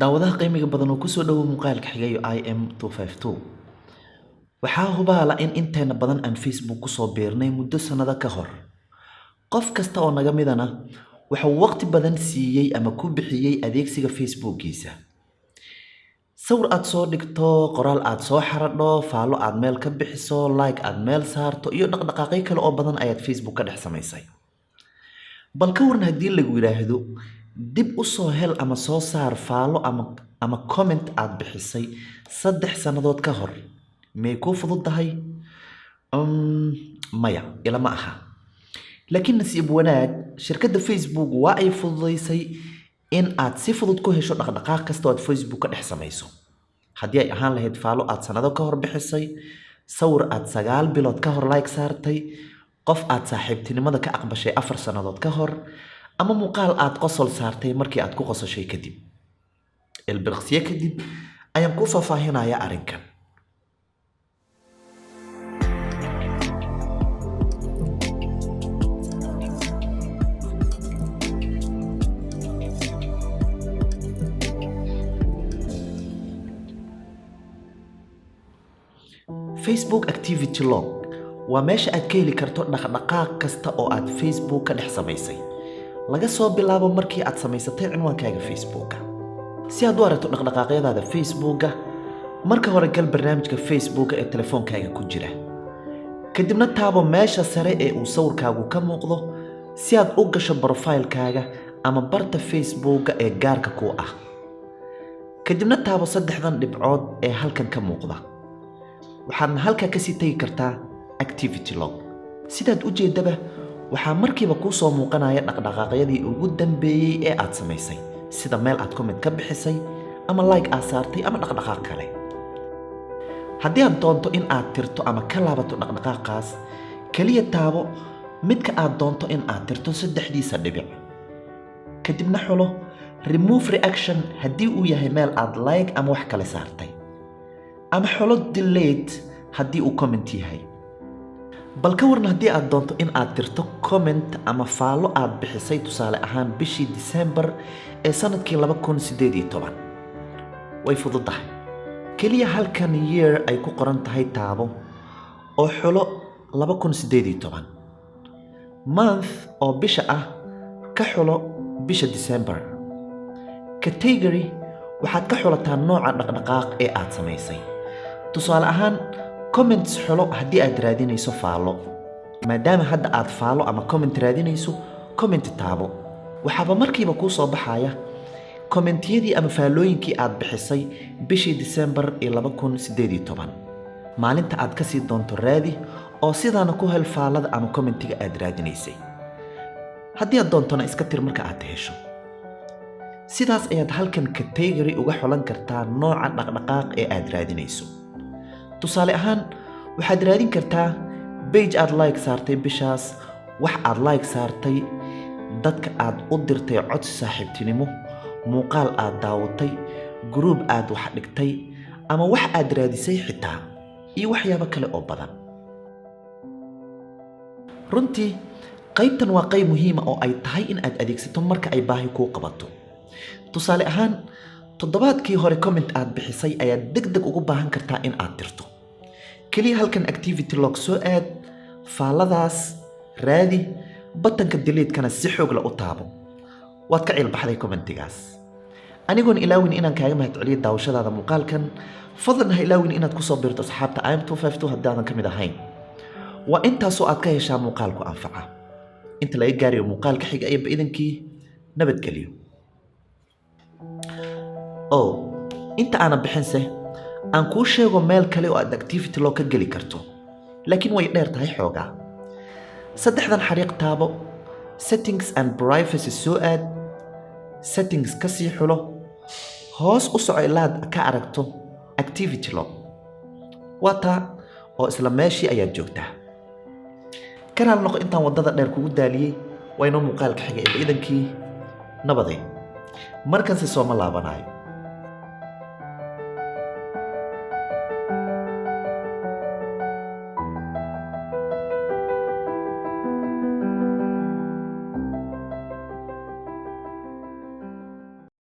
daawadaha qiimiga badan oo kusoo dhawow muuqaalka xigayo IM252 waxaa hubaala in inteena badan aan Facebook kusoo biirnay muddo sanado ka hor. Qof kasta oo naga midana waxa uu waqti badan siiyay ama ku bixiyay adeegsiga Facebookiisa. Sawir aad soo dhigto, qoraal aad soo xaradho, faalo aad meel ka bixiso, like aad meel saarto iyo dhaqdhaqaaqyo kale oo badan ayaad Facebook ka dhex samaysay. Bal ka waran haddii lagu yiraahdo dib u soo hel ama soo saar faalo ama comment aad bixisay 3 sanadood ka hor, may ku fududahay? Maya, ila ma aha. Laakiin nasiib wanaag, shirkadda Facebook waa ay fududeysay in aad si fudud ku hesho dhaqdhaqaaq kasta oo aad Facebook ka dhex samayso. Haddii ay ahaan lahayd faalo aad sanado ka hor bixisay, sawir aad 9 bilood ka hor like saartay, qof aad saaxiibtinimada ka aqbashay 4 sanadood ka hor, ama muuqaal aad qosol saartay markii aad ku qososhay kadib. Ilbiriqsiyo kadib ayaan ku faahfaahinayaa arrinkan. Facebook Activity Log waa meesha aad ka heli karto dhaqdhaqaaq kasta oo aad Facebook ka dhex samaysay, laga soo bilaabo markii aad samaysatay cinwaankaaga Facebook. Si aad u aragto dhaqdhaqaaqyadaada Facebook, marka hore gal barnaamijka Facebook ee telefoonkaaga ku jira. Kadibna taabo meesha sare ee uu sawirkaagu ka muuqdo si aad u gasho profile-kaaga ama barta Facebook ee gaarka ku ah. Kadibna taabo 3 dhibcood ee halkan ka muuqda. waxaadna halkaa ka sii tagi kartaa Activity Log. Sidaad u jeedaba, waxaa markiiba kuu soo muuqanaya dhaqdhaqaaqyadii ugu dambeeyay ee aad samaysay, sida meel aad comment ka bixisay ama like aad saartay ama dhaqdhaqaaq kale. Haddii aad doonto in aad tirto ama ka laabato dhaqdhaqaaqaas, kaliya taabo midka aad doonto in aad tirto 3 dhibic. Kadibna xulo Remove Reaction haddii uu yahay meel aad like ama wax kale saartay, ama xulo Delete haddii uu comment yahay. Bal ka waran haddii aad doonto in aad tirto comment ama faalo aad bixisay tusaale ahaan bishii December ee sanadkii 2018. Way fududahay. Kaliya halkan year ay ku qoran tahay taabo oo xulo 2018. Month oo bisha ah ka xulo bisha December. Category waxaad ka xulataa nooca dhaqdhaqaaq ee aad samaysay. tusaale ahaan comments xulo haddii aad raadinayso faalo. maadaama hadda aad faalo ama comment raadinayso, comment taabo. waxaaba markiiba kuu soo baxaya commentiyadii ama faalooyinkii aad bixisay bishii December ee 2018. maalinta aad ka sii doonto raadi oo sidaana ku hel faalada ama commentiga aad raadinaysay. haddii aad doontona iska tir marka aad hesho. sidaas ayaad halkan category uga xulan kartaa nooca dhaqdhaqaaq ee aad raadinayso. tusaale ahaan, waxaad raadin kartaa page aad like saartay bishaas, wax aad like saartay, dadka aad u dirtay codsi saaxiibtinimo, muuqaal aad daawatay, group aad wax dhigtay, ama wax aad raadisay xitaa, iyo waxyaabo kale oo badan. runtii, qaybtan waa qayb muhiim ah oo ay tahay in aad adeegsato marka ay baahi kuu qabato. tusaale ahaan, toddobaadkii hore comment aad bixisay ayaad degdeg ugu baahan kartaa in aad tirto. kaliya halkan Activity Log soo aad, faaladaas raadi, batanka delete-kana si xoog leh u taabo. waad ka cilbaxday commentigaas. anigoon ilaawin inaan kaaga mahadceliyo daawashadaada muuqaalkan, fadlan ha ilaawin inaad kusoo biirto asxaabta IM252 haddaadan ka mid ahayn. waa intaasoo aad ka heshaa muuqaalku anfaca. inta laga gaarayo muuqaalka xiga ee idinkii nabadgelyo. inta aanan bixinse aan kuu sheego meel kale oo aad Activity Log ka geli karto, laakiin way dheer tahay xoogaa. 3 xariiq taabo, Settings and Privacy soo aad, Settings ka sii xulo, hoos u soco ilaa aad ka aragto Activity Log. waa taa oo isla meeshii ayaad joogtaa. kanaal noqo intaan wadada dheer kugu daaliyey. waa inoo muuqaalka xiga ee idinkii nabaday. markanse sooma laabanayo.